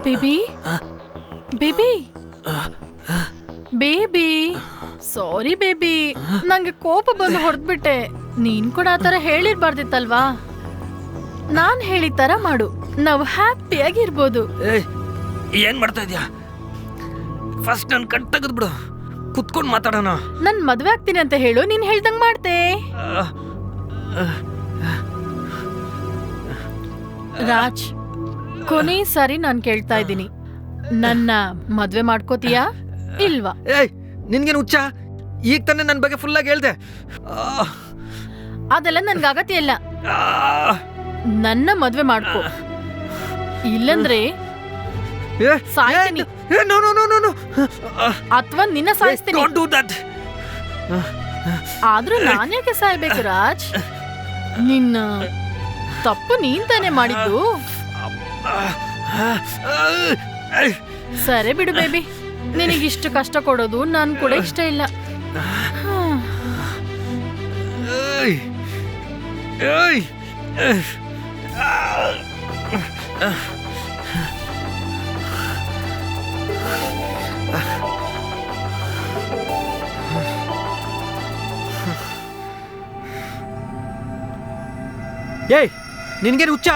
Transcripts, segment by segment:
Baby baby baby sorry baby, ನಂಗೆ ಕೋಪ ಬಂದು ಹೊಡೆದ್ಬಿಟ್ಟೆ. ನೀನ್ ಕೂಡ ಆ ತರ ಹೇಳಿರ್ಬಾರ್ದಿತ್ತಲ್ವಾ? ನಾನ್ ಹೇಳಿದ ತರ ಮಾಡು, ನಾವು ಹ್ಯಾಪಿಯಾಗಿರ್ಬೋದು. ಏನ್ ಮಾಡ್ತಾ ಇದ್ಯಾ? ಫಸ್ಟ್ ನನ್ ಕಣ್ ತೆಗೆದ್ಬಿಡು, ಕುತ್ಕೊಂಡ್ ಮಾತಾಡೋಣ. ನನ್ ಮದ್ವೆ ಆಗ್ತೀನಿ ಅಂತ ಹೇಳು, ನೀನ್ ಹೇಳ್ದಂಗ್ ಮಾಡ್ತೆ. ರಾಜ್, ಕೊನೆ ಸಾರಿ ನಾನ್ ಕೇಳ್ತಾ ಇದ್ದೀನಿ, ನನ್ನ ಮದ್ವೆ ಮಾಡ್ಕೋತೀಯಾ ಇಲ್ವಾ? ನಿನ್ಗೇನು ಹುಚ್ಚ? ಈಗ ತಾನೇ ನನ್ ಬಗ್ಗೆ ಫುಲ್ ಆಗಿ ಹೇಳ್ದೆ. ಅದೆಲ್ಲ ನನ್ಗೆ ಅಗತ್ಯ ಇಲ್ಲ. ನನ್ನ ಮದ್ವೆ ಮಾಡ್ಕೋ, ಇಲ್ಲಂದ್ರೆ ಸಾಯ್ತೀನಿ ಅಥವಾ ನಿನ್ನ ಸಾಯಿಸ್ತೀನಿ. ಆದ್ರೂ ನಾನ್ಯಾಕೆ ಸಾಯ್ಬೇಕು ರಾಜ್? ನಿನ್ನ ತಪ್ಪು ನೀನ್ ತಾನೇ ಮಾಡಿದ್ದು. ಸರಿ ಬಿಡು ಬೇಬಿ, ನಿನಗಿಷ್ಟು ಕಷ್ಟ ಕೊಡೋದು ನನ್ ಕೂಡ ಇಷ್ಟ ಇಲ್ಲ. ಏಯ್, ನಿನ್ಗೇನು ಹುಚ್ಚ?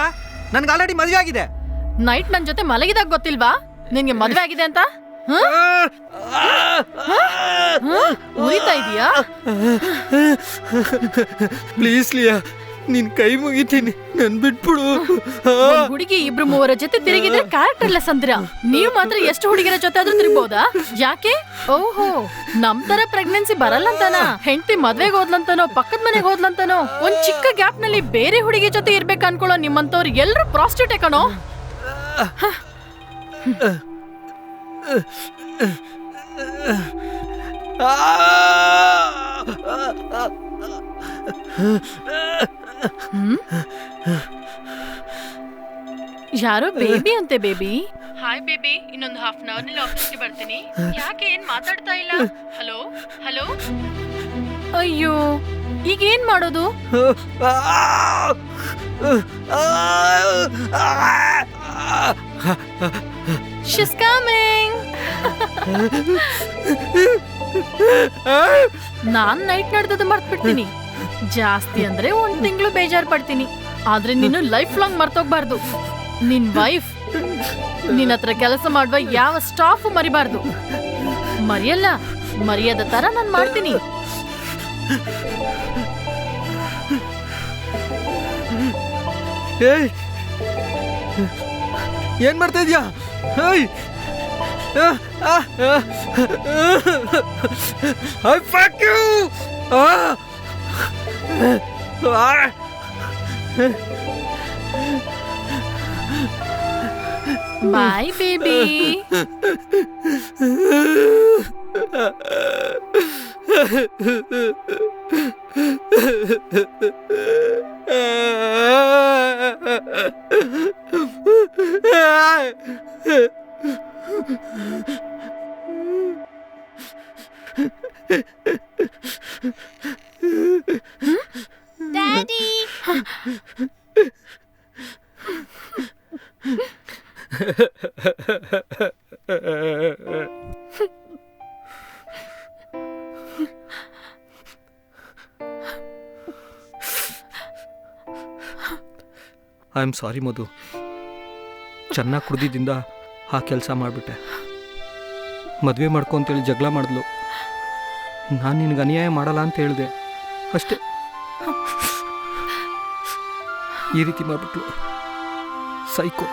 ನನ್ಗೆ ಆಲ್ರೆಡಿ ಮದುವೆ ಆಗಿದೆ. ನೈಟ್ ನನ್ ಜೊತೆ ಮಲಗಿದಾಗ ಗೊತ್ತಿಲ್ವಾ ನಿನ್ಗೆ ಮದ್ವೆ ಆಗಿದೆ ಅಂತ? ಉರಿತಾ ಇದೀಯಾ? ಪ್ಲೀಸ್ ಲಿಯಾ, ನಿನ್ ಕೈ ಮುಗಿತೀನಿ, ನನ್ ಬಿಟ್ಬಿಡು. ಹುಡುಗಿ ಇಬ್ರು ಮೂವರ ಜೊತೆ ತಿರುಗಿದ್ರೆ ಕ್ಯಾರೆಕ್ಟರ್ಲೆಸ್ ಅಂದ್ರ, ನೀವು ಮಾತ್ರ ಎಷ್ಟು ಹುಡುಗಿರ ಜೊತೆ ಆದ್ರೂ ತಿರುಗಬಹುದಾ? ಯಾಕೆ? ಓಹೋ, ನಮ್ ತರ ಪ್ರೆಗ್ನೆನ್ಸಿ ಬರಲ್ಲ ಅಂತಾನ? ಹೆಂಡತಿ ಮದ್ವೆಗೆ ಹೋದ್ಲಂತಾನೋ, ಪಕ್ಕದ ಮನೆಗೆ ಹೋದ್ಲಂತಾನೋ, ಒಂದ್ ಚಿಕ್ಕ ಗ್ಯಾಪ್ ನಲ್ಲಿ ಬೇರೆ ಹುಡುಗಿ ಜೊತೆ ಇರ್ಬೇಕು ಅನ್ಕೊಳ್ಳೋ ನಿಮ್ಮಂತವ್ರು ಎಲ್ರು ಪ್ರಾಸ್ಟಿಟ್ಯೂಟ್ ಕಣೋ. ಯಾರೋ ಬೇಬಿ ಅಂತೆ. ಬೇಬಿ, ಹಾಯ್ ಬೇಬಿ, ಇನ್ನೊಂದು ಹಾಫ್ ಅನ್ ಅವರ್ ನಲ್ಲಿ ಆಫೀಸ್ಗೆ ಬರ್ತೀನಿ. ಯಾಕೆ ಏನ್ ಮಾತಾಡ್ತಾ ಇಲ್ಲ? Hello hello. ಅಯ್ಯೋ, ಈಗ ಏನ್ ಮಾಡೋದು? She's coming. ನಾನ್ ನೈಟ್ ನಡೆದದ್ದು ಮರ್ತ್ ಬಿಡ್ತೀನಿ. ಜಾಸ್ತಿ ಅಂದ್ರೆ 1 ತಿಂಗಳು ಬೇಜಾರ್ ಪಡ್ತೀನಿ, ಆದ್ರೆ ನೀನು ಲೈಫ್ ಲಾಂಗ್ ಮರ್ತೋಗ್ಬಾರ್ದು. ನಿನ್ ವೈಫ್ ನಿನ್ನ ಹತ್ರ ಕೆಲಸ ಮಾಡುವ ಯಾವ ಸ್ಟಾಫ್ ಮರಿಬಾರ್ದು. ಮರಿಯಲ್ಲ, ಮರ್ಯಾದ ತರ ನಾನ್ ಮಾಡ್ತೀನಿ. ಏನ್ ಮಾಡ್ತಾ ಇದ್ಯಾ? I fuck you! Bye, baby. Daddy. I am sorry Madhu, ಚೆನ್ನಾಗಿ ಕುಡ್ದಿದ್ದಿಂದ ಆ ಕೆಲಸ ಮಾಡಿಬಿಟ್ಟೆ. ಮದುವೆ ಮಾಡ್ಕೊ ಅಂತೇಳಿ ಜಗಳ ಮಾಡಿದ್ಲು. ನಾನು ನಿನಗೆ ಅನ್ಯಾಯ ಮಾಡಲ್ಲ ಅಂತ ಹೇಳಿದೆ ಅಷ್ಟೇ. ಈ ರೀತಿ ಮಾಡಿಬಿಟ್ಲು. ಸೈಕೋ.